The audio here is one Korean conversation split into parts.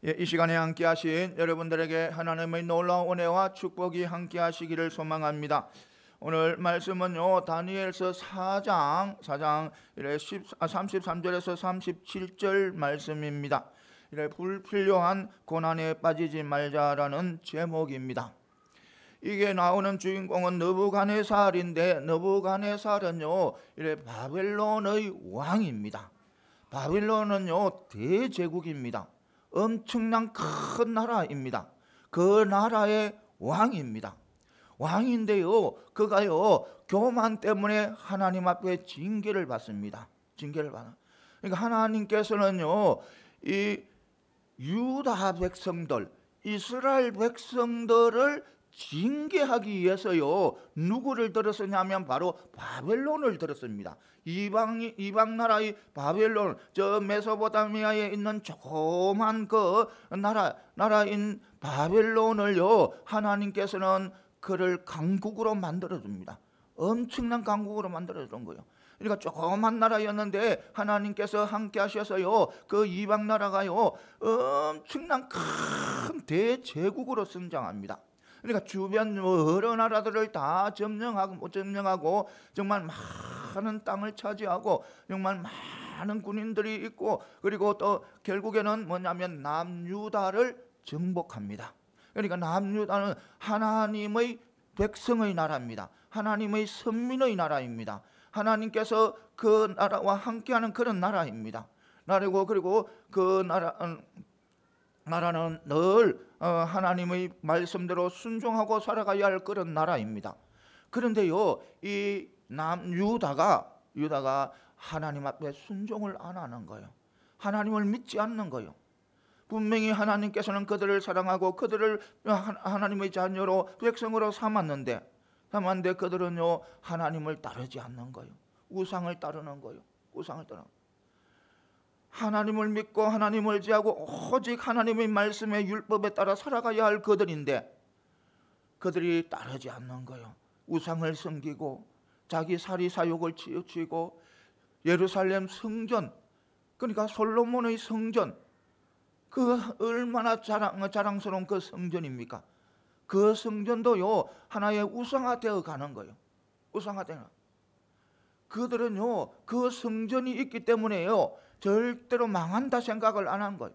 이 시간에 함께 하신 여러분들에게 하나님의 놀라운 은혜와 축복이 함께 하시기를 소망합니다. 오늘 말씀은요, 다니엘서 4장 33절에서 37절 말씀입니다. 불필요한 고난에 빠지지 말자라는 제목입니다. 이게 나오는 주인공은 느부갓네살인데, 느부갓네살은요 바벨론의 왕입니다. 바벨론은요 대제국입니다. 엄청난 큰 나라입니다. 그 나라의 왕입니다. 왕인데요, 그가요 교만 때문에 하나님 앞에 징계를 받습니다. 징계를 받아. 그러니까 하나님께서는요 이 유다 백성들, 이스라엘 백성들을 징계하기 위해서요 누구를 들었느냐면 바로 바벨론을 들었습니다. 이방 나라의 바벨론, 저 메소포타미아에 있는 조그만 그 나라인 바벨론을요 하나님께서는 그를 강국으로 만들어 줍니다. 엄청난 강국으로 만들어 준 거예요. 그러니까 조그만 나라였는데 하나님께서 함께 하셔서요 그 이방 나라가요 엄청난 큰 대제국으로 성장합니다. 그러니까 주변 여러 나라들을 다 점령하고 정말 많은 땅을 차지하고 정말 많은 군인들이 있고, 그리고 또 결국에는 뭐냐면 남유다를 정복합니다. 그러니까 남유다는 하나님의 백성의 나라입니다. 하나님의 선민의 나라입니다. 하나님께서 그 나라와 함께하는 그런 나라입니다. 그리고 그 나라는 늘 하나님의 말씀대로 순종하고 살아가야 할 그런 나라입니다. 그런데요 이 남유다가 하나님 앞에 순종을 안 하는 거예요. 하나님을 믿지 않는 거예요. 분명히 하나님께서는 그들을 사랑하고 그들을 하나님의 자녀로 백성으로 삼았는데 그들은요 하나님을 따르지 않는 거예요. 우상을 따르는 거예요. 우상을 따르는 거예요. 하나님을 믿고 하나님을 지하고 오직 하나님의 말씀의 율법에 따라 살아가야 할 그들인데 그들이 따르지 않는 거예요. 우상을 섬기고 자기 사리사욕을 치우치고 예루살렘 성전, 그러니까 솔로몬의 성전, 그 얼마나 자랑스러운 그 성전입니까? 그 성전도요 하나의 우상화되어 가는 거예요. 우상화되는. 그들은요 그 성전이 있기 때문에요 절대로 망한다 생각을 안 한 거예요.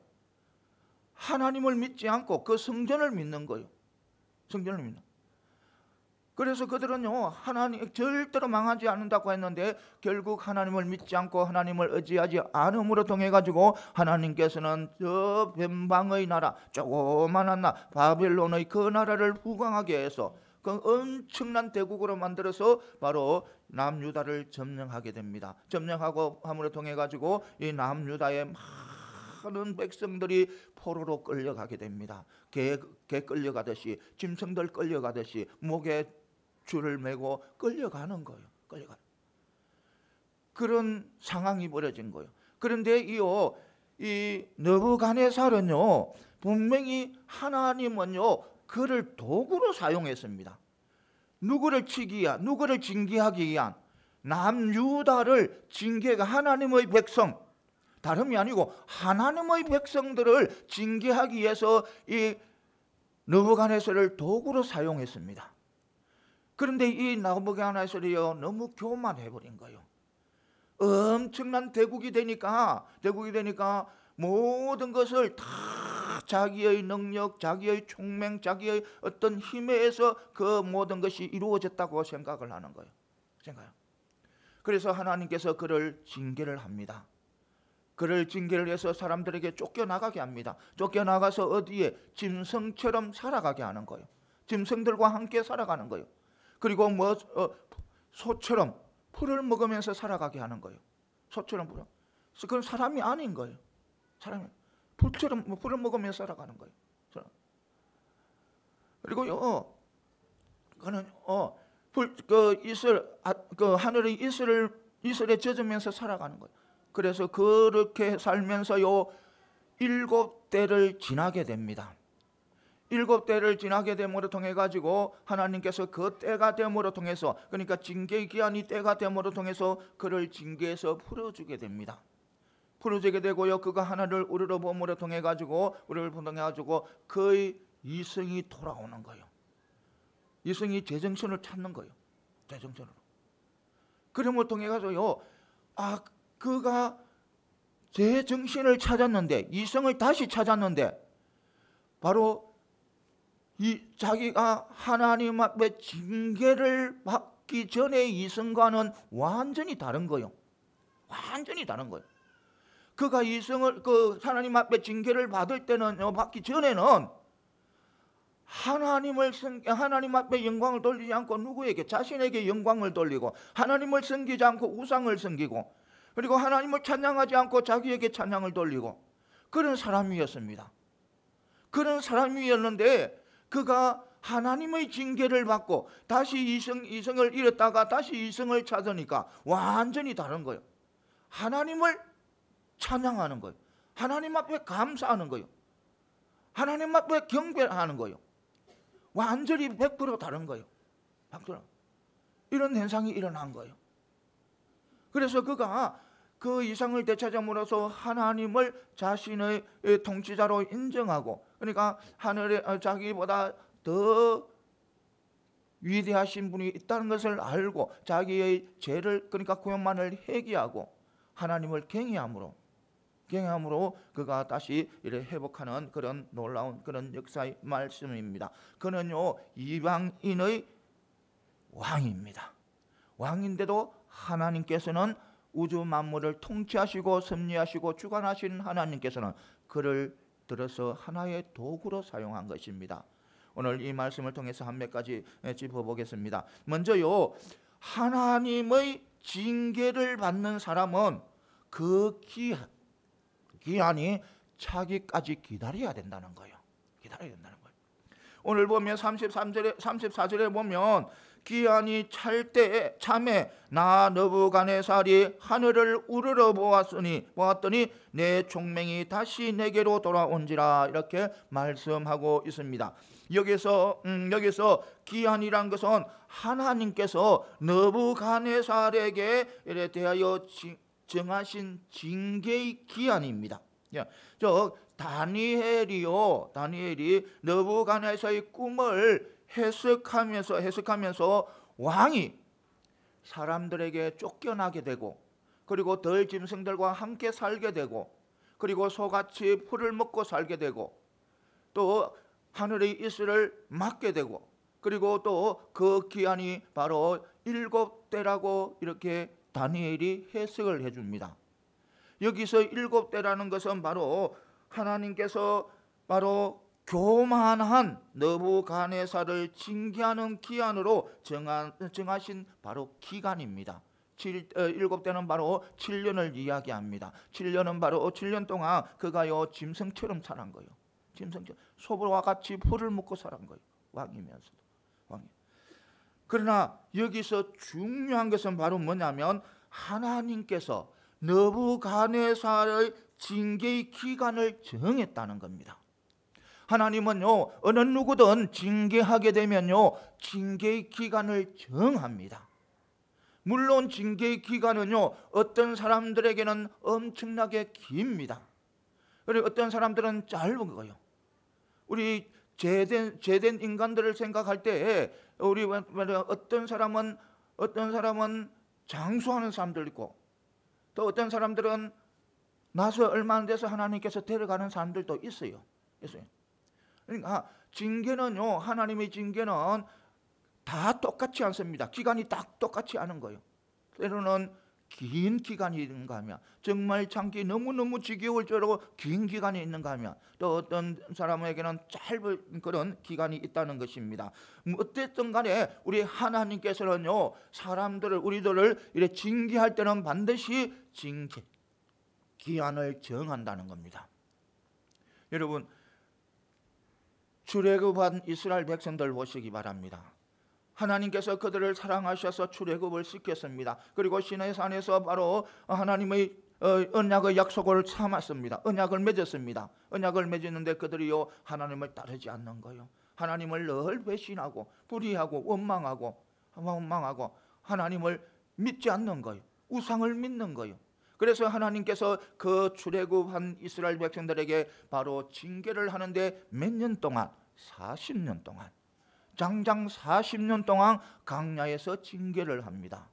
하나님을 믿지 않고 그 성전을 믿는 거예요. 성전을 믿는. 그래서 그들은요 하나님 절대로 망하지 않는다고 했는데 결국 하나님을 믿지 않고 하나님을 의지하지 않음으로 통해 가지고 하나님께서는 저 변방의 나라, 조그만한 나라 바벨론의 그 나라를 후광하게 해서 그 엄청난 대국으로 만들어서 바로 남유다를 점령하게 됩니다. 점령하고 함으로 통해 가지고 이 남유다의 많은 백성들이 포로로 끌려가게 됩니다. 개 끌려가듯이, 짐승들 끌려가듯이 목에 줄을 매고 끌려가는 거예요. 그런 상황이 벌어진 거예요. 그런데 이 느부갓네살은요 분명히 하나님은요 그를 도구로 사용했습니다. 누구를 치기 위한, 누구를 징계하기 위한, 남유다를 징계가 하나님의 백성, 다름이 아니고 하나님의 백성들을 징계하기 위해서 이 느부갓네살을 도구로 사용했습니다. 그런데 이 느부갓네살이요 너무 교만해버린 거예요. 엄청난 대국이 되니까 모든 것을 다 자기의 능력, 자기의 총명, 자기의 어떤 힘에 의해서 그 모든 것이 이루어졌다고 생각을 하는 거예요. 그래서 하나님께서 그를 징계를 합니다. 그를 징계를 해서 사람들에게 쫓겨나가게 합니다. 쫓겨나가서 어디에? 짐승처럼 살아가게 하는 거예요. 짐승들과 함께 살아가는 거예요. 그리고 소처럼 풀을 먹으면서 살아가게 하는 거예요. 소처럼 풀을. 그건 사람이 아닌 거예요. 사람이 풀을 먹으면서 살아가는 거예요. 그리고요, 그는 하늘의 이슬에 젖으면서 살아가는 거예요. 그래서 그렇게 살면서요 7대를 지나게 됩니다. 7대를 지나게 됨으로 통해 가지고 하나님께서 그 때가 됨으로 통해서, 그러니까 징계 기한이 때가 됨으로 통해서 그를 징계해서 풀어주게 됩니다. 부르짖게 되고요. 그가 하나를 우르르 보물에 통해 가지고 그의 이성이 돌아오는 거예요. 이성이 제정신을 찾는 거예요. 제정신으로. 그림을 통해 가지고요. 그가 제정신을 찾았는데, 이성을 다시 찾았는데, 바로 자기가 하나님 앞에 징계를 받기 전의 이성과는 완전히 다른 거예요. 완전히 다른 거예요. 그가 하나님 앞에 징계를 받을 때는, 받기 전에는 하나님 앞에 영광을 돌리지 않고 누구에게? 자신에게 영광을 돌리고, 하나님을 섬기지 않고 우상을 섬기고, 그리고 하나님을 찬양하지 않고 자기에게 찬양을 돌리고, 그런 사람이었습니다. 그런 사람이었는데, 그가 하나님의 징계를 받고 다시 이성을 잃었다가 다시 이성을 찾으니까 완전히 다른 거예요. 하나님을 찬양하는 거예요. 하나님 앞에 감사하는 거예요. 하나님 앞에 경배하는 거예요. 완전히 100% 다른 거예요. 100%. 이런 현상이 일어난 거예요. 그래서 그가 그 이상을 되찾음으로써 하나님을 자신의 통치자로 인정하고, 그러니까 하늘에 자기보다 더 위대하신 분이 있다는 것을 알고 자기의 죄를, 그러니까 구원만을 회개하고 하나님을 경외함으로 그가 다시 이렇게 회복하는 그런 놀라운 그런 역사의 말씀입니다. 그는요 이방인의 왕입니다. 왕인데도 하나님께서는 우주 만물을 통치하시고 섭리하시고 주관하시는 하나님께서는 그를 들어서 하나의 도구로 사용한 것입니다. 오늘 이 말씀을 통해서 한 몇 가지 짚어보겠습니다. 먼저요, 하나님의 징계를 받는 사람은 그 기한이 차기까지 기다려야 된다는 거예요. 기다려야 된다는 거예요. 오늘 보면 34절에 보면 기한이 찰 때에 참에 나 느부갓네살이 하늘을 우러러 보았더니 내 총명이 다시 내게로 돌아온지라, 이렇게 말씀하고 있습니다. 여기서 기한이란 것은 하나님께서 느부갓네살에게 이래 대하여 정하신 징계의 기한입니다. 다니엘이 느부갓네살의 꿈을 해석하면서 왕이 사람들에게 쫓겨나게 되고, 그리고 덜 짐승들과 함께 살게 되고, 그리고 소같이 풀을 먹고 살게 되고, 또 하늘의 이슬을 맞게 되고, 그리고 또 그 기한이 바로 7대라고 이렇게 다니엘이 해석을 해줍니다. 여기서 7대라는 것은 바로 하나님께서 바로 교만한 느부갓네살을 징계하는 기한으로 정하신 바로 기간입니다. 7대는 바로 7년을 이야기합니다. 7년은 바로 7년 동안 그가요 짐승처럼 살은 거예요. 짐승처럼 소와 같이 풀을 먹고 살은 거예요. 왕이면서도. 그러나 여기서 중요한 것은 바로 뭐냐면 하나님께서 느부갓네살의 징계의 기간을 정했다는 겁니다. 하나님은요 어느 누구든 징계하게 되면요 징계의 기간을 정합니다. 물론 징계의 기간은요 어떤 사람들에게는 엄청나게 깁니다. 그리고 어떤 사람들은 짧은 거예요. 우리 죄된 인간들을 생각할 때 우리 어떤 사람은 장수하는 사람들 있고, 또 어떤 사람들은 나서 얼마 안 돼서 하나님께서 데려가는 사람들도 있어요. 그러니까 징계는요, 하나님의 징계는 다 똑같지 않습니다. 기간이 딱 똑같지 않은 거예요. 때로는 긴 기간이 있는가 하면, 정말 참기 너무너무 지겨울 정도로 긴 기간이 있는가 하면, 또 어떤 사람에게는 짧은 그런 기간이 있다는 것입니다. 어쨌든 간에 우리 하나님께서는요 우리들을 이렇게 징계할 때는 반드시 징계 기한을 정한다는 겁니다. 여러분, 출애굽한 이스라엘 백성들 보시기 바랍니다. 하나님께서 그들을 사랑하셔서 출애굽을 시켰습니다. 그리고 시내산에서 바로 하나님의 언약의 약속을 삼았습니다. 언약을 맺었습니다. 언약을 맺었는데 그들이요 하나님을 따르지 않는 거예요. 하나님을 늘 배신하고 불의하고 원망하고 하나님을 믿지 않는 거예요. 우상을 믿는 거예요. 그래서 하나님께서 그 출애굽한 이스라엘 백성들에게 바로 징계를 하는데 몇 년 동안? 40년 동안, 장장 40년 동안 광야에서 징계를 합니다.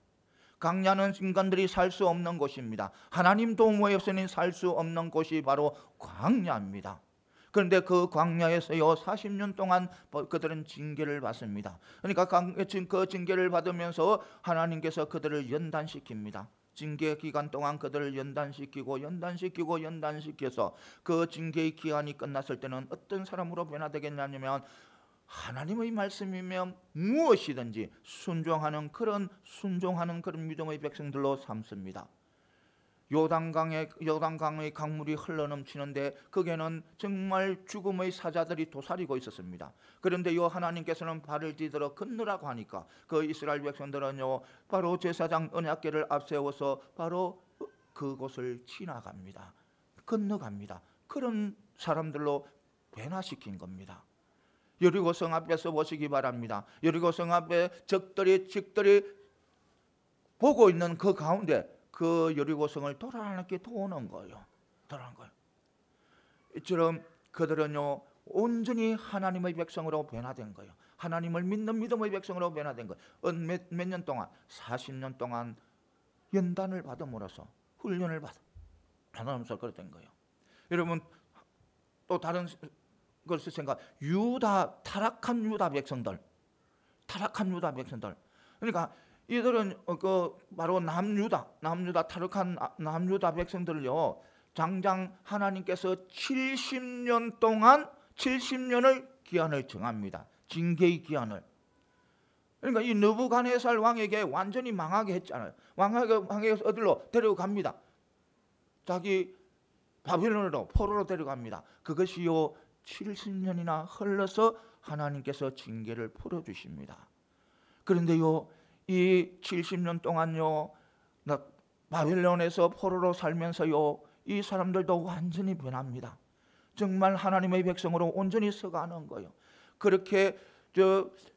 광야는 인간들이 살 수 없는 곳입니다. 하나님 도움 없이는 살 수 없는 곳이 바로 광야입니다. 그런데 그 광야에서요 40년 동안 그들은 징계를 받습니다. 그러니까 그 징계를 받으면서 하나님께서 그들을 연단시킵니다. 징계 기간 동안 그들을 연단시켜서 그 징계의 기간이 끝났을 때는 어떤 사람으로 변화되겠냐면 하나님의 말씀이면 무엇이든지 순종하는 그런 믿음의 백성들로 삼습니다. 요단강의 강물이 흘러넘치는데 거기에는 정말 죽음의 사자들이 도사리고 있었습니다. 그런데 요 하나님께서는 발을 디들어 건너라고 하니까 그 이스라엘 백성들은요 바로 제사장 언약궤를 앞세워서 바로 그곳을 지나갑니다. 건너갑니다. 그런 사람들로 변화시킨 겁니다. 여리고성 앞에서 보시기 바랍니다. 여리고성 앞에 적들이 보고 있는 그 가운데 그 여리고성을 도란하게 도는 거예요. 이처럼 그들은요 온전히 하나님의 백성으로 변화된 거예요. 하나님을 믿는 믿음의 백성으로 변화된 거예요. 몇 년 동안? 40년 동안 연단을 받음으로써 훈련을 받으면서 그렇게 된 거예요. 여러분 또 다른 것을 생각, 타락한 유다 백성들. 그러니까 이들은 바로 남유다 타락한 남유다 백성들을요 장장 하나님께서 70년의 기한을 정합니다. 징계의 기한을. 그러니까 이 느부갓네살 왕에게 완전히 망하게 했잖아요. 왕에게 어디로 데려갑니다. 자기 바벨론으로 포로로 데려갑니다. 그것이요 70년이나 흘러서 하나님께서 징계를 풀어주십니다. 그런데요 이 70년 동안요 바벨론에서 포로로 살면서요 이 사람들도 완전히 변합니다. 정말 하나님의 백성으로 온전히 서가는 거예요. 그렇게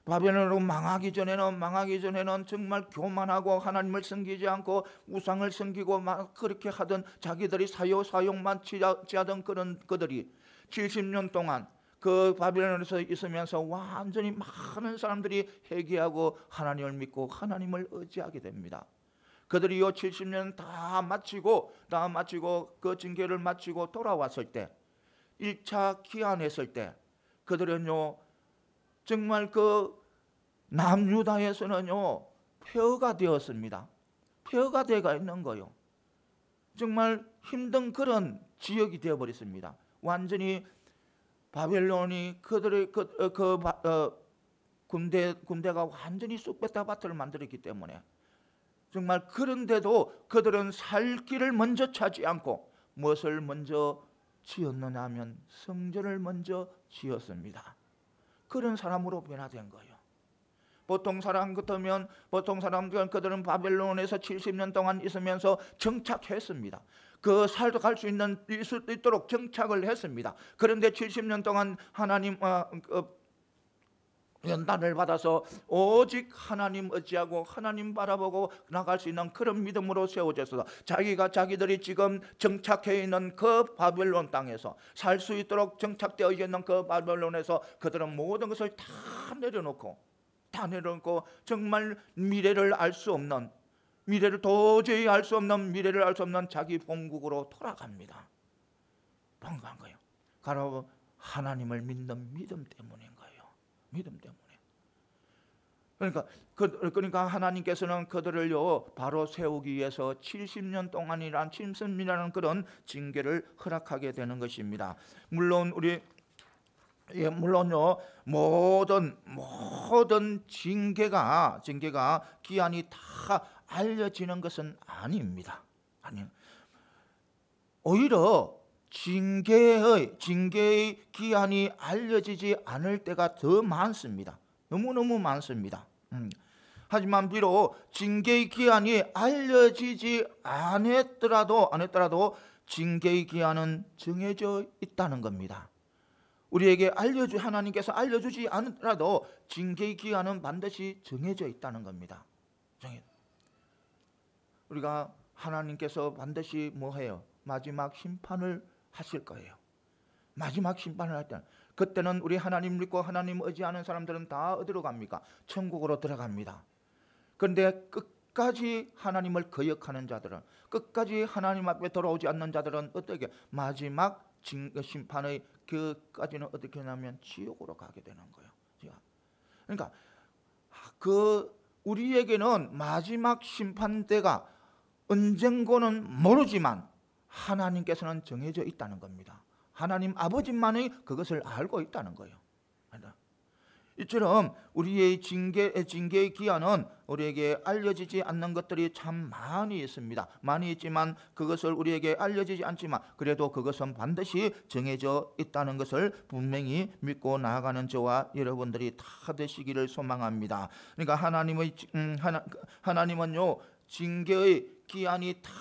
바벨론으로 망하기 전에는 정말 교만하고 하나님을 섬기지 않고 우상을 섬기고 막 그렇게 하던 자기들이 사욕만 취하던 그런 그들이 70년 동안 그 바벨론에서 있으면서 완전히 많은 사람들이 회개하고 하나님을 믿고 하나님을 의지하게 됩니다. 그들이 요 70년 다 마치고 그 징계를 마치고 돌아왔을 때 1차 기한했을 때 그들은요 정말 그 남유다에서는요 폐허가 되었습니다. 폐허가 되어 있는 거예요. 정말 힘든 그런 지역이 되어버렸습니다. 완전히 바벨론이 그들의 군대가 완전히 쑥베타밭을 만들었기 때문에 정말 그런데도 그들은 살 길을 먼저 찾지 않고 무엇을 먼저 지었느냐 하면 성전을 먼저 지었습니다. 그런 사람으로 변화된 거예요. 보통 사람들은 그들은 바벨론에서 70년 동안 있으면서 정착했습니다. 그 갈 수 있도록 정착을 했습니다. 그런데 70년 동안 하나님 연단을 받아서 오직 하나님 의지하고 하나님 바라보고 나갈 수 있는 그런 믿음으로 세워져서 자기들이 지금 정착해 있는 그 바벨론 땅에서 살 수 있도록 정착되어 있는 그 바벨론에서 그들은 모든 것을 다 내려놓고 정말 미래를 도저히 알 수 없는 자기 본국으로 돌아갑니다. 방황한 거예요. 바로 하나님을 믿는 믿음 때문인 거예요. 믿음 때문에. 그러니까 하나님께서는 그들을요 바로 세우기 위해서 70년이라는 그런 징계를 허락하게 되는 것입니다. 물론요 모든 징계가 기한이 다 알려지는 것은 아닙니다. 오히려 징계의 기한이 알려지지 않을 때가 더 많습니다. 너무너무 많습니다. 하지만 비록 징계의 기한이 알려지지 않았더라도 징계의 기한은 정해져 있다는 겁니다. 우리에게 하나님께서 알려주지 않더라도 징계의 기한은 반드시 정해져 있다는 겁니다. 우리가 하나님께서 반드시 뭐해요? 마지막 심판을 하실 거예요. 마지막 심판을 할 때는, 그때는 우리 하나님 믿고 하나님 의지하는 사람들은 다 어디로 갑니까? 천국으로 들어갑니다. 그런데 끝까지 하나님을 거역하는 자들은, 끝까지 하나님 앞에 돌아오지 않는 자들은 어떻게? 마지막 심판의 그까지는 어떻게 하냐면 지옥으로 가게 되는 거예요. 그러니까 우리에게는 마지막 심판 때가 언젠고는 모르지만 하나님께서는 정해져 있다는 겁니다. 하나님 아버지만이 그것을 알고 있다는 거예요. 이처럼 우리의 징계의 기한은 우리에게 알려지지 않는 것들이 참 많이 있습니다. 많이 있지만 그것을 우리에게 알려지지 않지만 그래도 그것은 반드시 정해져 있다는 것을 분명히 믿고 나아가는 저와 여러분들이 다 되시기를 소망합니다. 그러니까 하나님은요, 징계의 기한이 다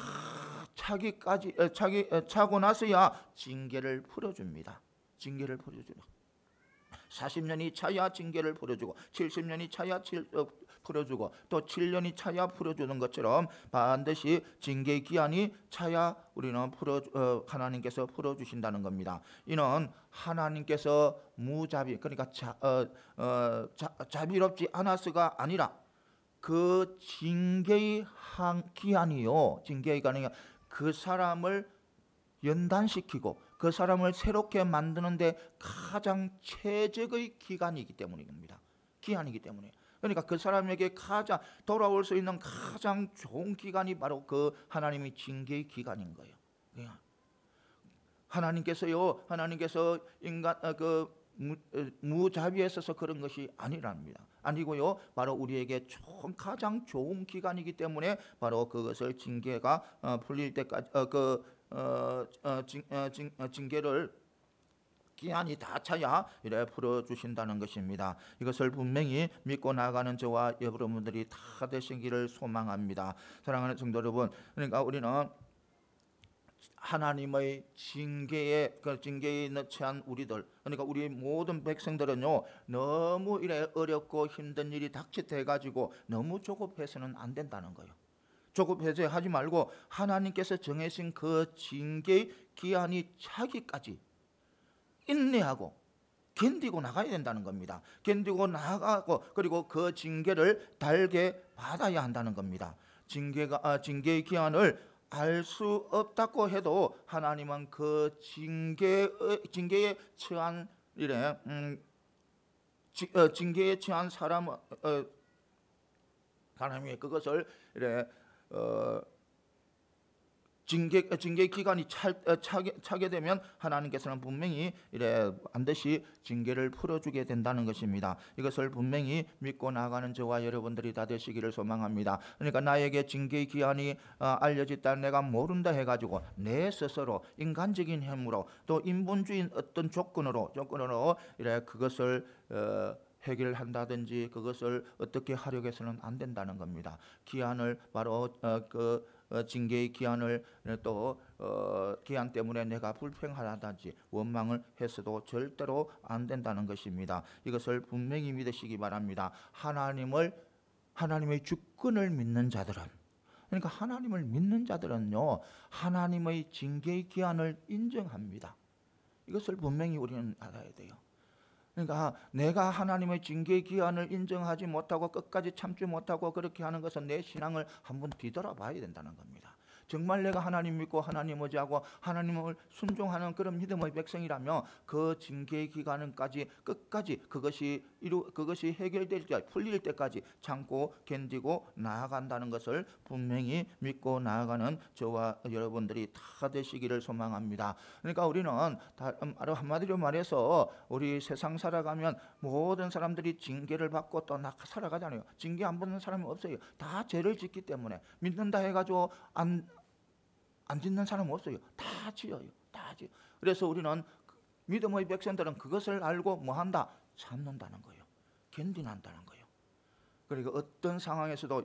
차고 나서야 징계를 풀어줍니다. 징계를 풀어줍니다. 40년이 차야 징계를 풀어주고 70년이 차야 풀어주고 또 7년이 차야 풀어주는 것처럼 반드시 징계의 기한이 차야 우리는 하나님께서 풀어주신다는 겁니다. 이는 하나님께서 무자비, 그러니까 자비롭지 않아서가 아니라 그 징계의 기한이요, 징계의 기한이 그 사람을 연단시키고 그 사람을 새롭게 만드는데 가장 최적의 기간이기 때문입니다. 기한이기 때문에. 그러니까 그 사람에게 돌아올 수 있는 가장 좋은 기간이 바로 그 하나님의 징계의 기간인 거예요. 하나님께서 인간 무자비에 있어서 그런 것이 아니랍니다. 아니고요, 바로 우리에게 가장 좋은 기간이기 때문에 바로 그것을 징계가 풀릴 때까지 징계를 기한이 다 차야 이래 풀어주신다는 것입니다. 이것을 분명히 믿고 나가는 저와 여러분들이 다 되시기를 소망합니다. 사랑하는 성도 여러분, 그러니까 우리는 하나님의 징계에 처한 우리들, 그러니까 우리 모든 백성들은요, 너무 이래 어렵고 힘든 일이 닥쳐대가지고 너무 조급해서는 안 된다는 거예요. 조급해서 하지 말고 하나님께서 정해진 그 징계의 기한이 차기까지 인내하고 견디고 나가야 된다는 겁니다. 견디고 나가고 그리고 그 징계를 달게 받아야 한다는 겁니다. 징계의 기한을 알 수 없다고 해도 하나님은 그 징계에 처한 징계에 처한 사람은 하나님이 그것을 징계 기간이 차게 되면 하나님께서는 분명히 반드시 징계를 풀어주게 된다는 것입니다. 이것을 분명히 믿고 나가는 저와 여러분들이 다 되시기를 소망합니다. 그러니까 나에게 징계의 기한이 알려졌다 내가 모른다 해가지고 내 스스로 인간적인 힘으로 또 인본주의인 어떤 조건으로 그것을 해결한다든지 그것을 어떻게 하려고 해서는 안 된다는 겁니다. 기한을 바로 징계의 기한을 또 기한 때문에 내가 불평하다든지 원망을 했어도 절대로 안 된다는 것입니다. 이것을 분명히 믿으시기 바랍니다. 하나님의 주권을 믿는 자들은, 그러니까 하나님을 믿는 자들은요, 하나님의 징계의 기한을 인정합니다. 이것을 분명히 우리는 알아야 돼요. 그러니까 내가 하나님의 징계의 기한을 인정하지 못하고 끝까지 참지 못하고 그렇게 하는 것은 내 신앙을 한번 뒤돌아봐야 된다는 겁니다. 정말 내가 하나님 믿고 하나님 의지하고 하나님을 순종하는 그런 믿음의 백성이라면 그 징계의 기간까지 끝까지 그것이 해결될 때 풀릴 때까지 참고 견디고 나아간다는 것을 분명히 믿고 나아가는 저와 여러분들이 다 되시기를 소망합니다. 그러니까 우리는 한마디로 말해서 우리 세상 살아가면 모든 사람들이 징계를 받고 또 살아가잖아요. 징계 안 받는 사람이 없어요. 다 죄를 짓기 때문에. 믿는다 해가지고 안 짓는 사람은 없어요. 다 지어요. 다 지어. 그래서 우리는 믿음의 백성들은 그것을 알고 뭐한다? 참는다는 거예요. 견딘다는 거예요. 그리고 어떤 상황에서도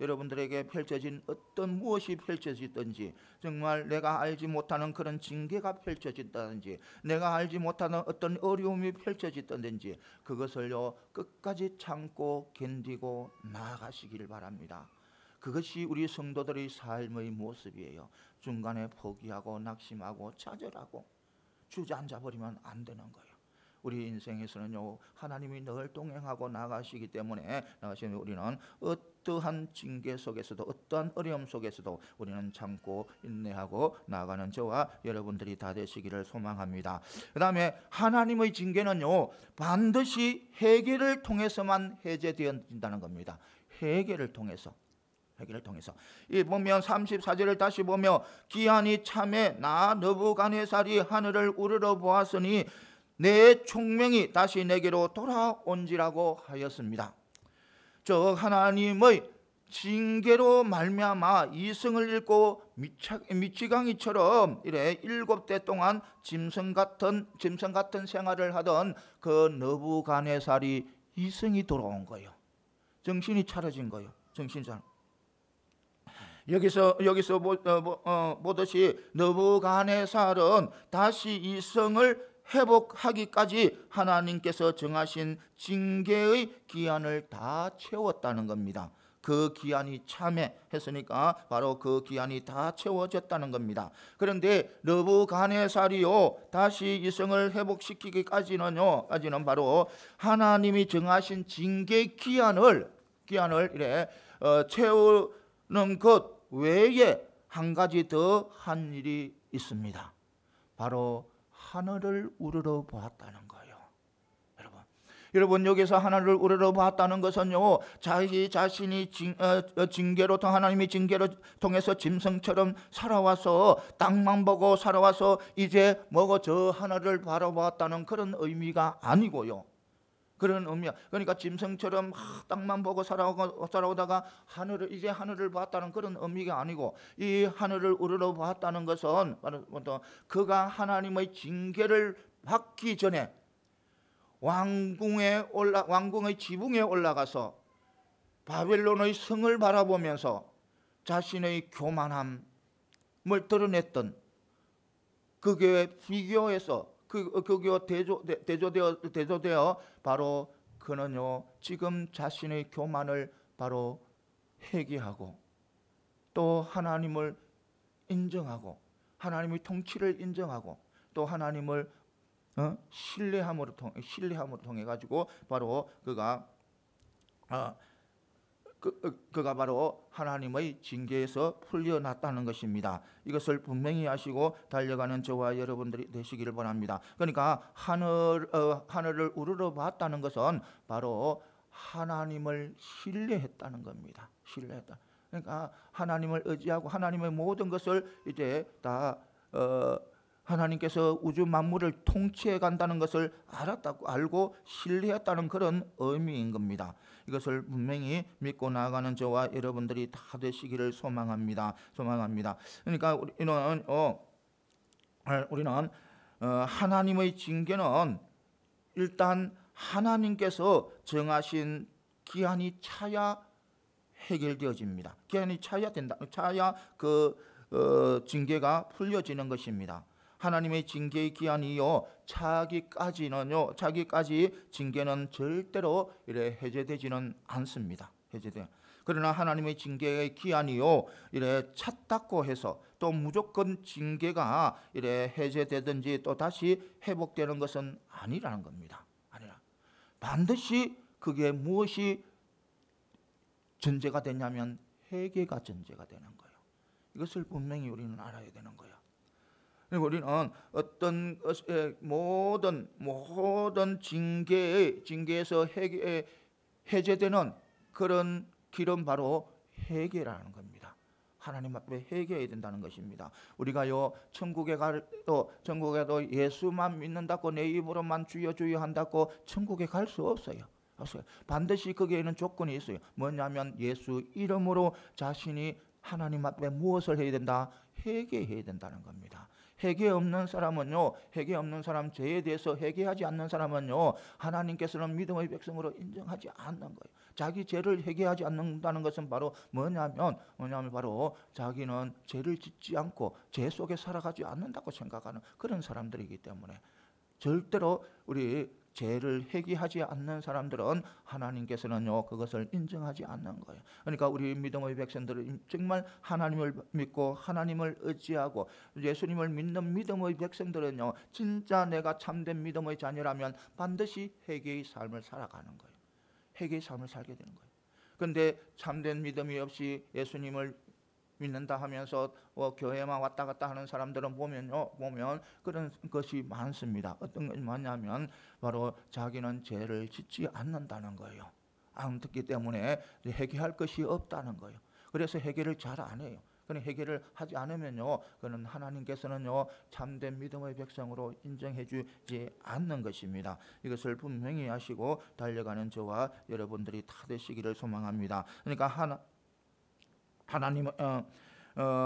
여러분들에게 펼쳐진 어떤 무엇이 펼쳐지든지, 정말 내가 알지 못하는 그런 징계가 펼쳐진다든지, 내가 알지 못하는 어떤 어려움이 펼쳐지든지, 그것을요 끝까지 참고 견디고 나아가시기를 바랍니다. 그것이 우리 성도들의 삶의 모습이에요. 중간에 포기하고 낙심하고 좌절하고 주저앉아 버리면 안 되는 거예요. 우리 인생에서는요, 하나님이 늘 동행하고 나가시기 때문에 우리는 어떠한 징계 속에서도 어떠한 어려움 속에서도 우리는 참고 인내하고 나아가는 저와 여러분들이 다 되시기를 소망합니다. 그 다음에 하나님의 징계는요, 반드시 회개를 통해서만 해제되어진다는 겁니다. 회개를 통해서. 이 보면 34절을 다시 보며 기한이 참에 나 느부갓네살이 하늘을 우러러 보았으니 내 총명이 다시 내게로 돌아온지라고 하였습니다. 즉 하나님의 징계로 말미암아 이승을 잃고 미치광이처럼 이래 7대 동안 짐승 같은 생활을 하던 그 느부갓네살이 이승이 돌아온 거예요. 정신이 차려진 거예요. 여기서 보듯이 느부갓네살은 다시 이성을 회복하기까지 하나님께서 정하신 징계의 기한을 다 채웠다는 겁니다. 그 기한이 참회했으니까 바로 그 기한이 다 채워졌다는 겁니다. 그런데 느부갓네살이요 다시 이성을 회복시키기까지는 바로 하나님이 정하신 징계 기한을 이래 채우는 것 외에 한 가지 더 한 일이 있습니다. 바로 하늘을 우러러 보았다는 거예요. 여러분 여기서 하늘을 우러러 보았다는 것은요, 자신이 징계로 하나님이 징계로 통해서 짐승처럼 살아와서 땅만 보고 살아와서 이제 뭐고 저 하늘을 바라보았다는 그런 의미가 아니고요. 그런 의미야. 그러니까 짐승처럼 땅만 보고 살아오다가 이제 하늘을 봤다는 그런 의미가 아니고, 이 하늘을 우러러 봤다는 것은 바로 그가 하나님의 징계를 받기 전에 왕궁의 지붕에 올라가서 바벨론의 성을 바라보면서 자신의 교만함을 드러냈던 그 교회 비교해서 그 교회 대조되어 바로 그는요 지금 자신의 교만을 바로 회개하고 또 하나님을 인정하고 하나님의 통치를 인정하고 또 하나님을 신뢰함으로 통해 가지고 바로 그가 바로 하나님의 징계에서 풀려났다는 것입니다. 이것을 분명히 아시고 달려가는 저와 여러분들이 되시기를 바랍니다. 그러니까 하늘을 우러러 봤다는 것은 바로 하나님을 신뢰했다는 겁니다. 신뢰했다. 그러니까 하나님을 의지하고 하나님의 모든 것을 이제 다 하나님께서 우주 만물을 통치해 간다는 것을 알고 신뢰했다는 그런 의미인 겁니다. 이것을 분명히 믿고 나아가는 저와 여러분들이 다 되시기를 소망합니다. 그러니까 우리는 하나님의 징계는 일단 하나님께서 정하신 기한이 차야 해결되어집니다. 기한이 차야 그 징계가 풀려지는 것입니다. 하나님의 징계의 기한이요 차기까지 징계는 절대로 이래 해제되지는 않습니다. 그러나 하나님의 징계의 기한이요 이래 찼다고 해서 또 무조건 징계가 이래 해제되든지 또 다시 회복되는 것은 아니라는 겁니다. 반드시 그게 무엇이 전제가 되냐면 회개가 전제가 되는 거예요. 이것을 분명히 우리는 알아야 되는 거예요. 우리는 어떤 모든 징계에서 해제되는 그런 길은 바로 회개라는 겁니다. 하나님 앞에 회개해야 된다는 것입니다. 우리가요 천국에도 예수만 믿는다고 내 입으로만 주여 주여 한다고 천국에 갈 수 없어요. 반드시 거기에는 조건이 있어요. 뭐냐면 예수 이름으로 자신이 하나님 앞에 무엇을 해야 된다? 회개해야 된다는 겁니다. 회개 없는 사람, 죄에 대해서 회개하지 않는 사람은요 하나님께서는 믿음의 백성으로 인정하지 않는 거예요. 자기 죄를 회개하지 않는다는 것은 바로 뭐냐면 바로 자기는 죄를 짓지 않고 죄 속에 살아가지 않는다고 생각하는 그런 사람들이기 때문에 절대로 우리 죄를 회개하지 않는 사람들은 하나님께서는요 그것을 인정하지 않는 거예요. 그러니까 우리 믿음의 백성들은 정말 하나님을 믿고 하나님을 의지하고 예수님을 믿는 믿음의 백성들은요 진짜 내가 참된 믿음의 자녀라면 반드시 회개의 삶을 살아가는 거예요. 회개의 삶을 살게 되는 거예요. 그런데 참된 믿음이 없이 예수님을 믿는다 하면서 교회만 왔다 갔다 하는 사람들은 보면 그런 것이 많습니다. 어떤 것이 많냐면 바로 자기는 죄를 짓지 않는다는 거예요. 안 듣기 때문에 회개할 것이 없다는 거예요. 그래서 회개를 잘 안 해요. 그런 회개를 하지 않으면요, 그는 하나님께서는요 참된 믿음의 백성으로 인정해 주지 않는 것입니다. 이것을 분명히 아시고 달려가는 저와 여러분들이 다 되시기를 소망합니다. 그러니까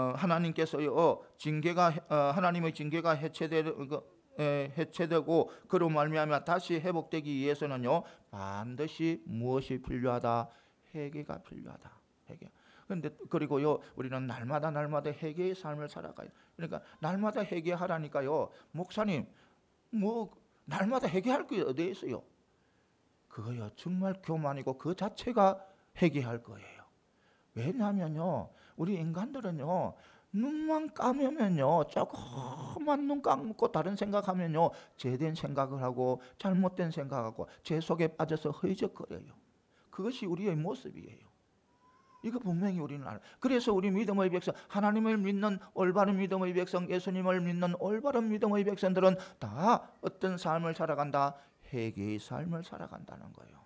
하나님께서요 하나님의 징계가 해체되고 그로 말미암아 다시 회복되기 위해서는요 반드시 무엇이 필요하다? 회개가 필요하다. 회개. 근데 그리고요 우리는 날마다 회개의 삶을 살아가요. 그러니까 날마다 회개하라니까요. 목사님 뭐 날마다 회개할 게 어디에 있어요? 그거요 정말 교만이고 그 자체가 회개할 거예요. 왜냐하면요 우리 인간들은요 눈만 감으면요 조금만 눈 감고 다른 생각하면요 죄된 생각을 하고 잘못된 생각하고 죄 속에 빠져서 허이적거려요. 그것이 우리의 모습이에요. 이거 분명히 우리는 알아요. 그래서 우리 믿음의 백성, 하나님을 믿는 올바른 믿음의 백성, 예수님을 믿는 올바른 믿음의 백성들은 다 어떤 삶을 살아간다? 회개의 삶을 살아간다는 거예요.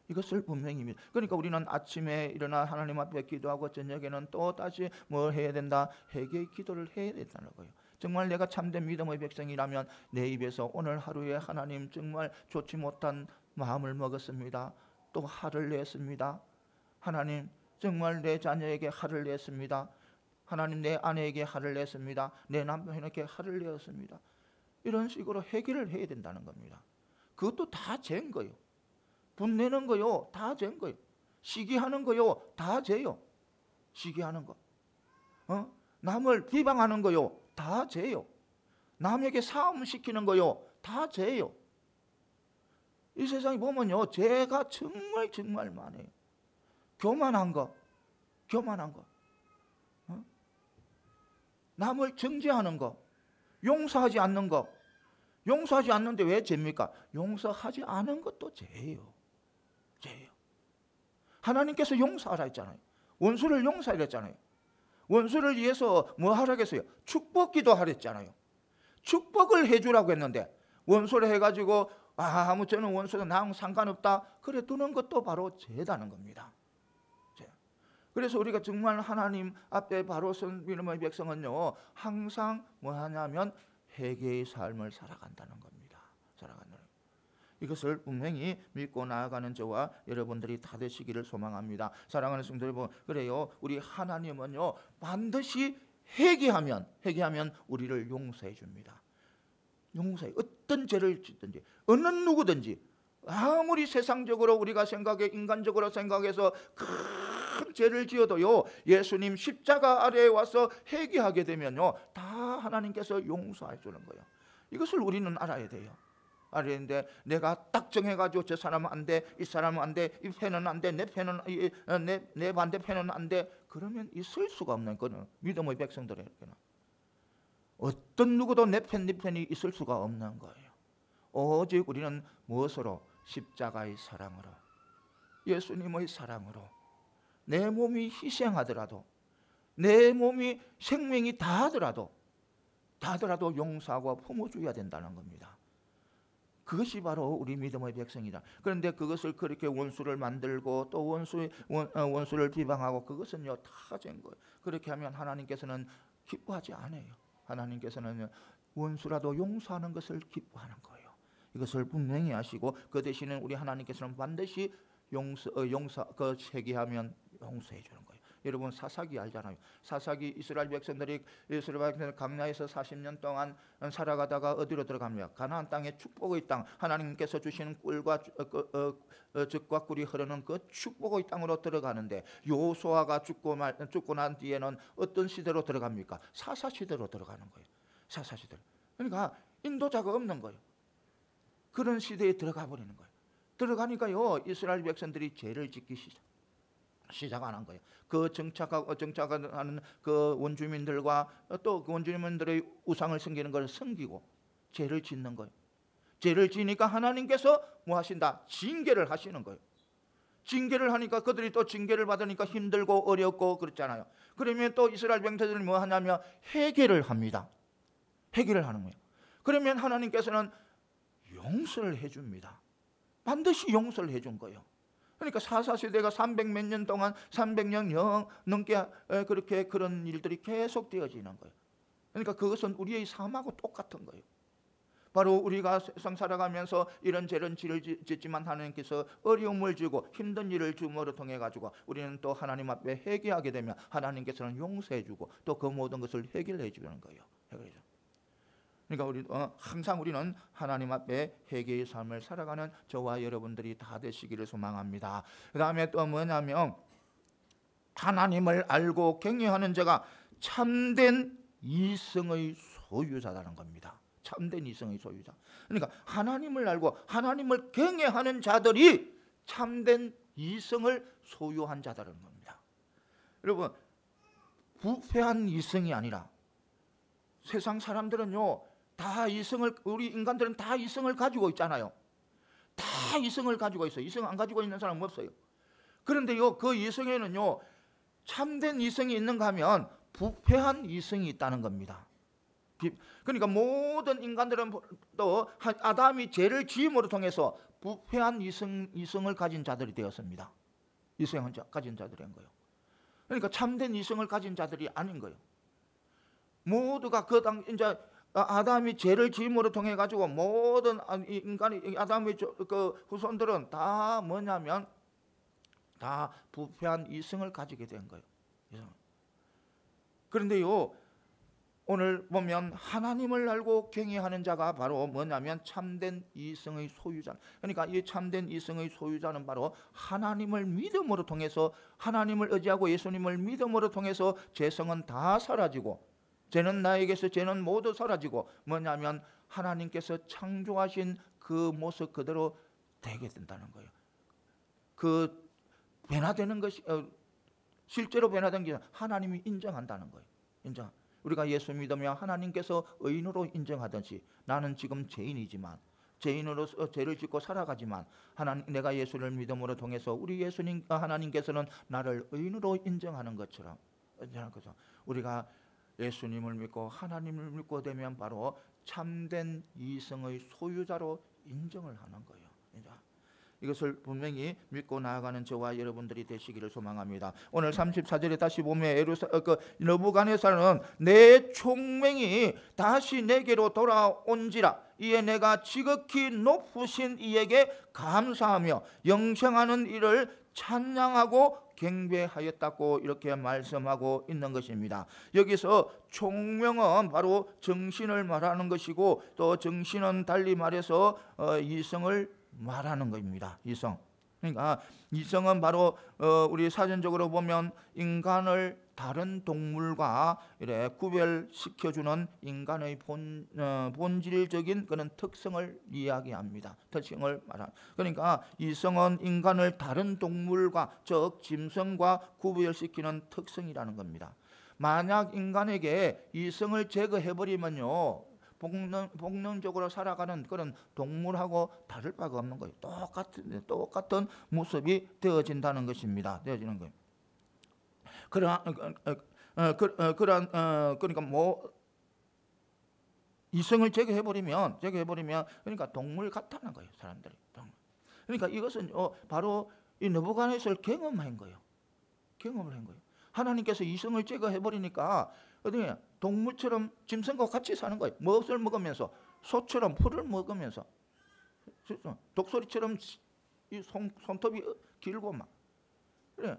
이것을 분명히 믿어요. 그러니까 우리는 아침에 일어나 하나님 앞에 기도하고 저녁에는 또 다시 뭘 해야 된다? 회개의 기도를 해야 된다는 거예요. 정말 내가 참된 믿음의 백성이라면 내 입에서 오늘 하루에 하나님 정말 좋지 못한 마음을 먹었습니다. 또 화를 냈습니다. 하나님 정말 내 자녀에게 화를 냈습니다. 하나님 내 아내에게 화를 냈습니다. 내 남편에게 화를 내었습니다. 이런 식으로 회개를 해야 된다는 겁니다. 그것도 다 죄인 거예요. 분내는 거요 다 죄인 거예요. 시기하는 거요 다 죄요. 시기하는 거, 남을 비방하는 거요 다 죄요. 남에게 싸움시키는 거요 다 죄요. 이 세상에 보면요 죄가 정말 많아요. 교만한 거, 남을 정죄하는 거, 용서하지 않는 거. 용서하지 않는데 왜 죄입니까? 용서하지 않은 것도 죄예요. 하나님께서 용서하라 했잖아요. 원수를 용서하라 했잖아요. 원수를 위해서 뭐 하라고 했어요? 축복 기도하랬잖아요. 축복을 해주라고 했는데 원수를 해가지고 아무 저는 원수도 나랑 상관없다 그래 두는 것도 바로 죄다는 겁니다. 그래서 우리가 정말 하나님 앞에 바로 선 믿음의 백성은요 항상 뭐 하냐면 회개의 삶을 살아간다는 겁니다. 이것을 분명히 믿고 나아가는 저와 여러분들이 다 되시기를 소망합니다. 사랑하는 성도 여러분, 그래요 우리 하나님은요 반드시 회개하면 우리를 용서해 줍니다. 용서해. 어떤 죄를 짓든지 어느 누구든지 아무리 세상적으로 우리가 인간적으로 생각해서 큰 죄를 지어도요 예수님 십자가 아래에 와서 회개하게 되면요 다 하나님께서 용서해 주는 거예요. 이것을 우리는 알아야 돼요. 알아야 되는데 내가 딱 정해가지고 저 사람은 안 돼, 이 사람은 안 돼, 이 편은 안 돼, 내 편은 내 반대편은 안 돼. 그러면 있을 수가 없는 거는 믿음의 백성들에게는 어떤 누구도 내 편, 네 편이 있을 수가 없는 거예요. 오직 우리는 무엇으로? 십자가의 사랑으로, 예수님의 사랑으로 내 몸이 희생하더라도, 내 몸이 생명이 다하더라도 용서하고 품어줘야 된다는 겁니다. 그것이 바로 우리 믿음의 백성이다. 그런데 그것을 그렇게 원수를 만들고 또 원수를 비방하고 그것은요 다 죄인 거예요. 그렇게 하면 하나님께서는 기뻐하지 않아요. 하나님께서는 원수라도 용서하는 것을 기뻐하는 거예요. 이것을 분명히 아시고 그 대신에 우리 하나님께서는 반드시 회개하면 용서해 주는 거예요. 여러분 사사기 알잖아요. 사사기 이스라엘 백성들이 광야에서 40년 동안 살아가다가 어디로 들어갑니까? 가나안 땅의 축복의 땅, 하나님께서 주시는 꿀과 젖과 꿀이 흐르는 그 축복의 땅으로 들어가는데 여호수아가 죽고 난 뒤에는 어떤 시대로 들어갑니까? 사사 시대로 들어가는 거예요. 사사 시대. 그러니까 인도자가 없는 거예요. 그런 시대에 들어가 버리는 거예요. 들어가니까요, 이스라엘 백성들이 죄를 짓기 시작하는 거예요. 그 정착하는 그 원주민들과 또 그 원주민들의 우상을 섬기는 걸 섬기고 죄를 짓는 거예요. 죄를 지니까 하나님께서 뭐 하신다? 징계를 하시는 거예요. 징계를 하니까 그들이 또 징계를 받으니까 힘들고 어렵고 그렇잖아요. 그러면 또 이스라엘 백성들이 뭐 하냐면 회개를 합니다. 회개를 하는 거예요. 그러면 하나님께서는 용서를 해줍니다. 반드시 용서를 해준 거예요. 그러니까 사사시대가 300몇 년 동안 300년 넘게 그렇게 그런 일들이 계속 되어지는 거예요. 그러니까 그것은 우리의 삶하고 똑같은 거예요. 바로 우리가 세상 살아가면서 이런저런 죄를 짓지만 하나님께서 어려움을 주고 힘든 일을 주므로 통해 가지고 우리는 또 하나님 앞에 회개하게 되면 하나님께서는 용서해 주고 또 그 모든 것을 해결해 주는 거예요. 그러니까 항상 우리는 하나님 앞에 회개의 삶을 살아가는 저와 여러분들이 다 되시기를 소망합니다. 그 다음에 또 뭐냐면 하나님을 알고 경외하는 자가 참된 이성의 소유자라는 겁니다. 참된 이성의 소유자. 그러니까 하나님을 알고 하나님을 경외하는 자들이 참된 이성을 소유한 자들인 겁니다. 여러분, 부패한 이성이 아니라 세상 사람들은요, 다 이성을, 우리 인간들은 다 이성을 가지고 있잖아요. 다 이성을 가지고 있어요. 이성 안 가지고 있는 사람은 없어요. 그런데요, 그 이성에는요, 참된 이성이 있는가 하면 부패한 이성이 있다는 겁니다. 그러니까 모든 인간들은 또 아담이 죄를 지음으로 통해서 부패한 이성을 가진 자들이 되었습니다. 이성을 가진 자들인 거예요. 그러니까 참된 이성을 가진 자들이 아닌 거예요. 모두가 이제 아담이 죄를 지음으로 통해 가지고 모든 인간이 아담의 그 후손들은 다 뭐냐면 다 부패한 이성을 가지게 된 거예요. 그런데요, 오늘 보면 하나님을 알고 경외하는 자가 바로 뭐냐면 참된 이성의 소유자. 그러니까 이 참된 이성의 소유자는 바로 하나님을 믿음으로 통해서, 하나님을 의지하고 예수님을 믿음으로 통해서 죄성은 다 사라지고, 죄는 나에게서 죄는 모두 사라지고, 뭐냐면 하나님께서 창조하신 그 모습 그대로 되게 된다는 거예요. 그 변화되는 것이 실제로 변화된 게 하나님이 인정한다는 거예요. 우리가 예수 믿으면 하나님께서 의인으로 인정하듯이 나는 지금 죄인이지만 죄인으로서 죄를 짓고 살아가지만 내가 예수를 믿음으로 통해서 우리 예수님 하나님께서는 나를 의인으로 인정하는 것처럼 우리가 예수님을 믿고 하나님을 믿고 되면 바로 참된 이성의 소유자로 인정을 하는 거예요. 이것을 분명히 믿고 나아가는 저와 여러분들이 되시기를 소망합니다. 오늘 34절에 다시 보면 느부갓네살은 내 총명이 다시 내게로 돌아온지라 이에 내가 지극히 높으신 이에게 감사하며 영생하는 이를 찬양하고 경배하였다고 이렇게 말씀하고 있는 것입니다. 여기서 총명은 바로 정신을 말하는 것이고 또 정신은 달리 말해서 이성을 말하는 겁니다. 이성. 그러니까 이성은 바로 우리 사전적으로 보면 인간을 다른 동물과 이래 구별시켜주는 인간의 본질적인 그런 특성을 이야기합니다. 특성을 말하는. 그러니까 이성은 인간을 다른 동물과 즉 짐승과 구별시키는 특성이라는 겁니다. 만약 인간에게 이성을 제거해버리면요, 본능적으로 살아가는 그런 동물하고 다를 바가 없는 거예요. 똑같은 모습이 되어진다는 것입니다. 되어지는 거예요. 그러니까 뭐 이성을 제거해버리면 그러니까 동물 같다는 거예요. 사람들이. 그러니까 이것은 바로 이 느부갓네살 경험한 거예요. 경험을 한 거예요. 하나님께서 이성을 제거해버리니까 어떻게 동물처럼 짐승과 같이 사는 거예요. 무엇을 먹으면서 소처럼 풀을 먹으면서 독소리처럼 이 손톱이 길고 막 그래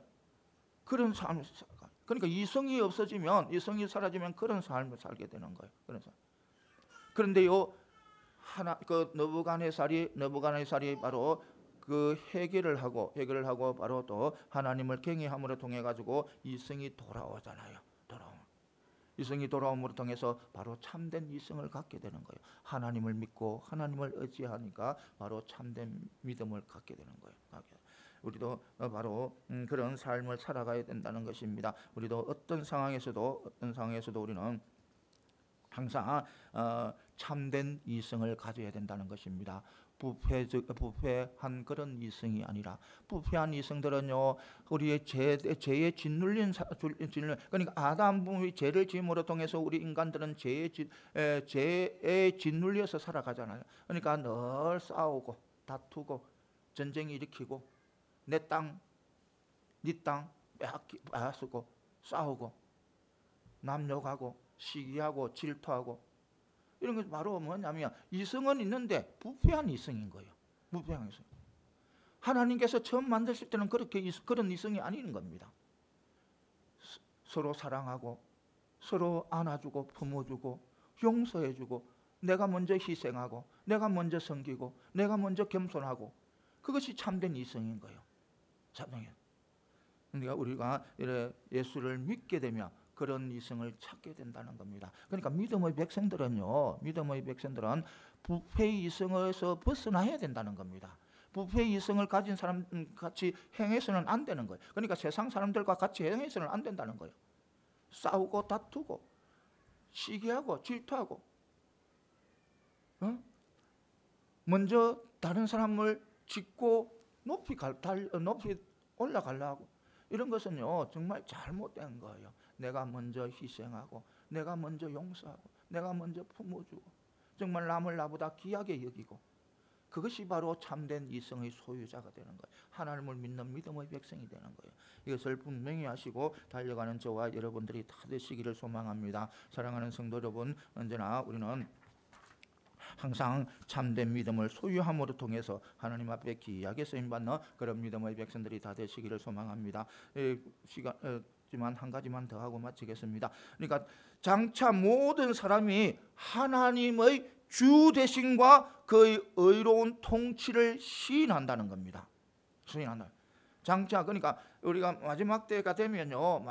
그런 삶을 살아가. 그러니까 이성이 없어지면 이성이 사라지면 그런 삶을 살게 되는 거예요. 그런데요 그 느부갓네살이 바로 그 해결을 하고 바로 또 하나님을 경외함으로 통해 가지고 이성이 돌아오잖아요. 이성이 돌아옴으로 통해서 바로 참된 이성을 갖게 되는 거예요. 하나님을 믿고 하나님을 의지하니까 바로 참된 믿음을 갖게 되는 거예요. 우리도 바로 그런 삶을 살아가야 된다는 것입니다. 우리도 어떤 상황에서도 우리는 항상 참된 이성을 가져야 된다는 것입니다. 부패한 그런 이성이 아니라, 부패한 이성들은요, 우리의 죄에 짓눌린, 그러니까 아담의 죄를 지음으로 통해서 우리 인간들은 죄에 짓눌려서 살아가잖아요. 그러니까 늘 싸우고 다투고 전쟁 일으키고 내 땅, 네 땅 빼앗고 싸우고 남 욕하고 시기하고 질투하고, 이런 것 바로 뭐냐면 이성은 있는데 부패한 이성인 거예요. 부패한 이성. 하나님께서 처음 만드실 때는 그런 이성이 아닌 겁니다. 서로 사랑하고 서로 안아주고 품어주고 용서해주고, 내가 먼저 희생하고 내가 먼저 섬기고 내가 먼저 겸손하고, 그것이 참된 이성인 거예요. 참된. 그러니까 우리가 예수를 믿게 되면 그런 이성을 찾게 된다는 겁니다. 그러니까 믿음의 백성들은 부패의 이성에서 벗어나야 된다는 겁니다. 부패의 이성을 가진 사람 같이 행해서는 안 되는 거예요. 그러니까 세상 사람들과 같이 행해서는 안 된다는 거예요. 싸우고 다투고 시기하고 질투하고, 먼저 다른 사람을 짓고 높이 올라가려고 하고, 이런 것은요 정말 잘못된 거예요. 내가 먼저 희생하고 내가 먼저 용서하고 내가 먼저 품어주고 정말 남을 나보다 귀하게 여기고, 그것이 바로 참된 이성의 소유자가 되는 거예요. 하나님을 믿는 믿음의 백성이 되는 거예요. 이것을 분명히 하시고 달려가는 저와 여러분들이 다 되시기를 소망합니다. 사랑하는 성도 여러분, 언제나 우리는 항상 참된 믿음을 소유함으로 통해서 하나님 앞에 귀하게 쓰임받는 그런 믿음의 백성들이 다 되시기를 소망합니다. 시간지만 한 가지만 더 하고 마치겠습니다. 그러니까 장차 모든 사람이 하나님의 주 되심과 그의 의로운 통치를 시인한다는 겁니다. 시인한다. 장차, 그러니까 우리가 마지막 때가 되면요,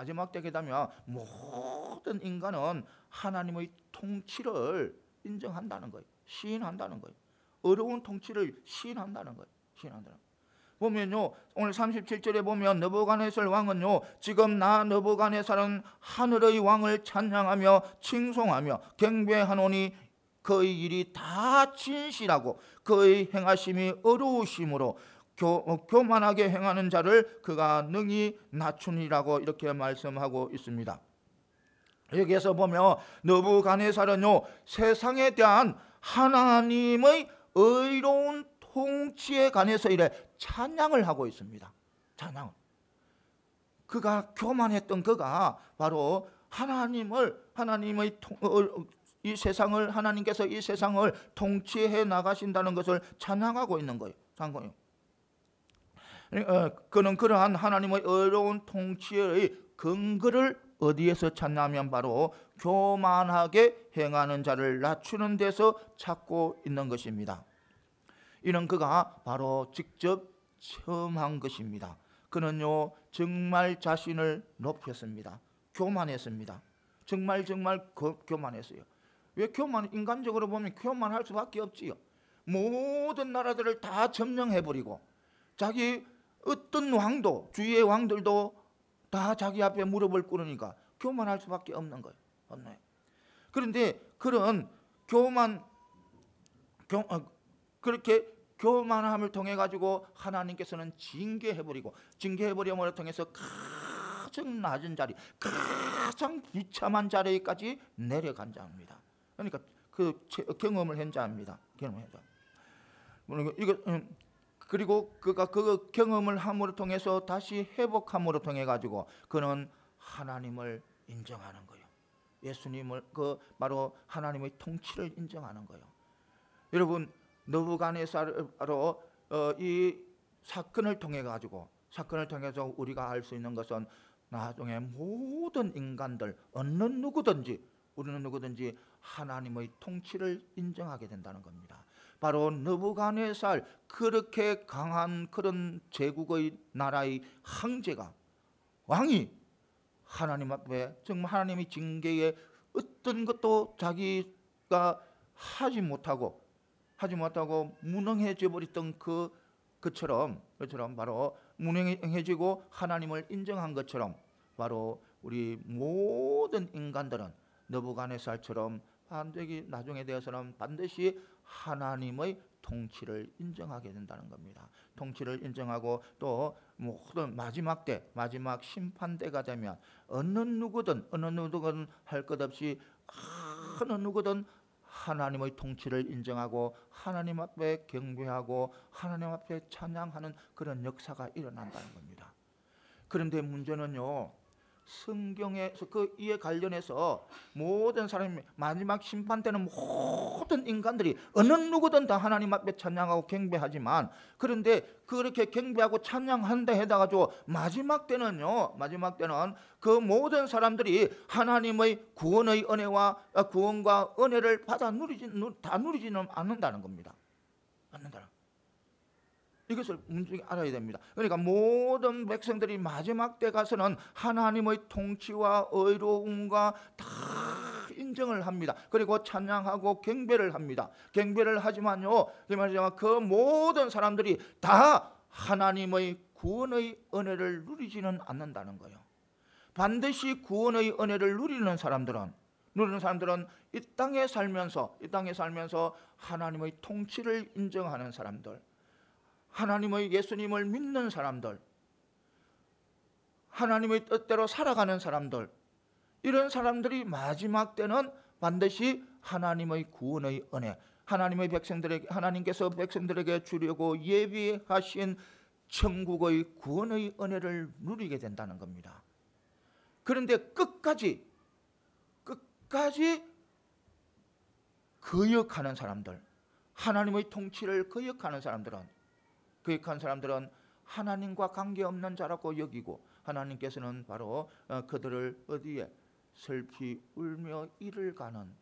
모든 인간은 하나님의 통치를 인정한다는 거예요. 시인한다는 거예요. 어려운 통치를 시인한다는 거예요. 보면요, 오늘 37절에 보면 느부갓네살 왕은요, 지금 나 느부갓네살은 하늘의 왕을 찬양하며 칭송하며 경배하노니 그의 일이 다 진실하고 그의 행하심이 어려우심으로 교만하게 행하는 자를 그가 능히 낮추니라고 이렇게 말씀하고 있습니다. 여기에서 보면 느부갓네살은요, 세상에 대한 하나님의 의로운 통치에 관해서 이래 찬양을 하고 있습니다. 찬양. 그가 교만했던 그가 바로 이 세상을, 하나님께서 이 세상을 통치해 나가신다는 것을 찬양하고 있는 거예요. 그는 그러한 하나님의 의로운 통치의 근거를 어디에서 찾냐면 바로 교만하게 행하는 자를 낮추는 데서 찾고 있는 것입니다. 이는 그가 바로 직접 체험한 것입니다. 그는요 정말 자신을 높였습니다. 교만했습니다. 정말 교만했어요. 왜 인간적으로 보면 교만할 수밖에 없지요. 모든 나라들을 다 점령해버리고 자기 어떤 왕도, 주위의 왕들도 다 자기 앞에 무릎을 꿇으니까 교만할 수밖에 없는 거예요. 그런데 그런 그렇게 교만함을 통해 가지고 하나님께서는 징계해버림으로 통해서 가장 낮은 자리, 가장 비참한 자리까지 내려간 자입니다. 그러니까 그 경험을 한 자입니다. 그리고 그가 그 경험을 함으로 통해서 다시 회복함으로 통해 가지고 그는 하나님을 인정하는 거예요. 예수님을 바로 하나님의 통치를 인정하는 거예요. 여러분, 느부갓네살로 이 사건을 통해서 우리가 알 수 있는 것은 나중에 모든 인간들 우리는 누구든지 하나님의 통치를 인정하게 된다는 겁니다. 바로 느부갓네살, 그렇게 강한 그런 제국의 나라의 황제가, 왕이 하나님 앞에 정말 하나님의 징계에 어떤 것도 자기가 하지 못하고 무능해져 버렸던 그처럼 바로 무능해지고 하나님을 인정한 것처럼 바로 우리 모든 인간들은 느부갓네살처럼 나중에 되어서는 반드시 하나님의 통치를 인정하게 된다는 겁니다. 통치를 인정하고 또 모든 마지막 심판 때가 되면 어느 누구든 할 것 없이 어느 누구든 하나님의 통치를 인정하고 하나님 앞에 경배하고 하나님 앞에 찬양하는 그런 역사가 일어난다는 겁니다. 그런데 문제는요, 성경에서 이에 관련해서 모든 사람이 마지막 심판 때는 모든 인간들이 어느 누구든 다 하나님 앞에 찬양하고 경배하지만, 그런데 그렇게 경배하고 찬양한다 해다가지고 마지막 때는 그 모든 사람들이 하나님의 구원의 은혜와 구원과 은혜를 받아 누리지는 않는다는 겁니다. 이것을 문제에 알아야 됩니다. 그러니까 모든 백성들이 마지막 때 가서는 하나님의 통치와 의로움과 다 인정을 합니다. 그리고 찬양하고 경배를 합니다. 경배를 하지만요, 그 모든 사람들이 다 하나님의 구원의 은혜를 누리지는 않는다는 거예요. 반드시 구원의 은혜를 누리는 사람들은 이 땅에 살면서 하나님의 통치를 인정하는 사람들, 하나님의 예수님을 믿는 사람들, 하나님의 뜻대로 살아가는 사람들, 이런 사람들이 마지막 때는 반드시 하나님의 구원의 은혜, 하나님께서 백성들에게 주려고 예비하신 천국의 구원의 은혜를 누리게 된다는 겁니다. 그런데 끝까지 거역하는 사람들, 하나님의 통치를 거역한 사람들은 하나님과 관계없는 자라고 여기고, 하나님께서는 바로 그들을 어디에 슬피 울며 이를 가는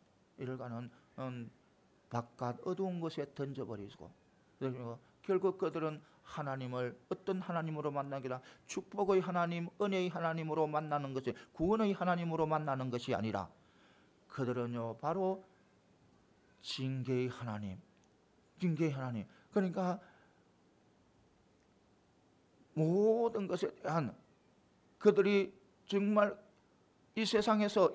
바깥 어두운 곳에 던져버리고, 결국 그들은 하나님을 어떤 하나님으로 만나게 되나 축복의 하나님, 은혜의 하나님으로 만나는 것이, 구원의 하나님으로 만나는 것이 아니라 그들은요 바로 징계의 하나님. 그러니까 모든 것에 대한 그들이 정말 이 세상에서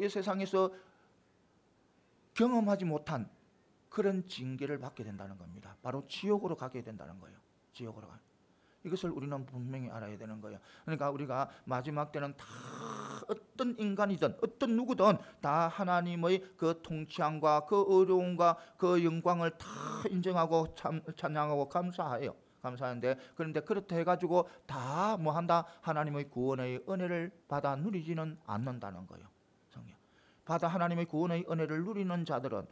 경험하지 못한 그런 징계를 받게 된다는 겁니다. 바로 지옥으로 가게 된다는 거예요. 이것을 우리는 분명히 알아야 되는 거예요. 그러니까 우리가 마지막 때는 다 어떤 인간이든 어떤 누구든 다 하나님의 그 통치함과 그 어려움과 그 영광을 다 인정하고 찬양하고 감사하는데, 그런데 그렇다 해가지고 다 하나님의 구원의 은혜를 받아 누리지는 않는다는 거예요. 하나님의 구원의 은혜를 누리는 자들은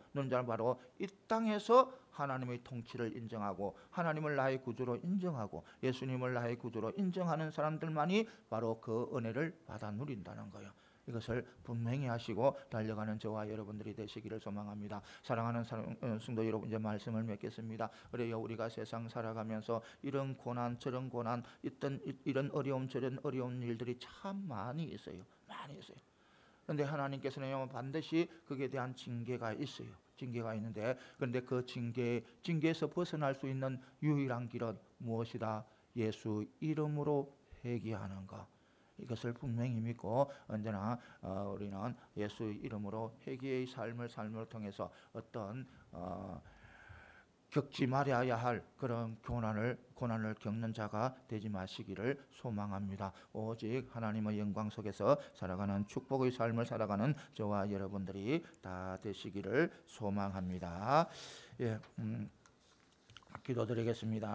바로 이 땅에서 하나님의 통치를 인정하고 하나님을 나의 구주로 인정하고 예수님을 나의 구주로 인정하는 사람들만이 바로 그 은혜를 받아 누린다는 거예요. 이것을 분명히 하시고 달려가는 저와 여러분들이 되시기를 소망합니다. 사랑하는 성도 여러분, 이제 말씀을 맺겠습니다. 그래요, 우리가 세상 살아가면서 이런 고난 저런 고난, 이런 어려움 저런 어려운 일들이 참 많이 있어요. 그런데 하나님께서는 반드시 그에 대한 징계가 있는데, 그런데 그 징계에서 벗어날 수 있는 유일한 길은 무엇이다? 예수 이름으로 회개하는 것. 이것을 분명히 믿고 언제나 우리는 예수 이름으로 회개의 삶을 통해서 어떤 겪지 말아야 할 그런 고난을 겪는 자가 되지 마시기를 소망합니다. 오직 하나님의 영광 속에서 살아가는 축복의 삶을 살아가는 저와 여러분들이 다 되시기를 소망합니다. 기도드리겠습니다.